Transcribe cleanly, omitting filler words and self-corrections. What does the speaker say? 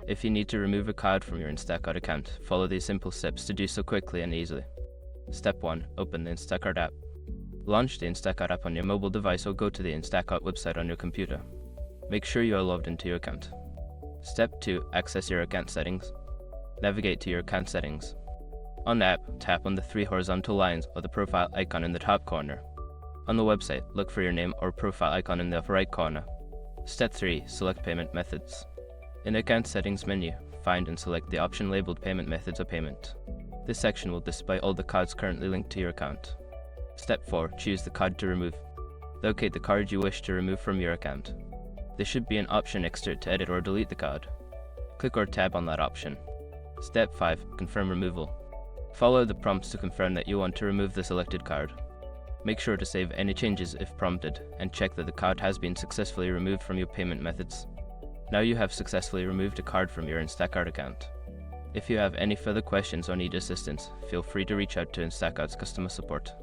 If you need to remove a card from your Instacart account, follow these simple steps to do so quickly and easily. Step 1. Open the Instacart app. Launch the Instacart app on your mobile device or go to the Instacart website on your computer. Make sure you are logged into your account. Step 2. Access your account settings. Navigate to your account settings. On the app, tap on the 3 horizontal lines or the profile icon in the top corner. On the website, look for your name or profile icon in the upper right corner. Step 3. Select payment methods. In the account settings menu, find and select the option labeled Payment Methods or Payment. This section will display all the cards currently linked to your account. Step 4. Choose the card to remove. Locate the card you wish to remove from your account. There should be an option next to it to edit or delete the card. Click or tab on that option. Step 5. Confirm removal. Follow the prompts to confirm that you want to remove the selected card. Make sure to save any changes if prompted, and check that the card has been successfully removed from your payment methods. Now you have successfully removed a card from your Instacart account. If you have any further questions or need assistance, feel free to reach out to Instacart's customer support.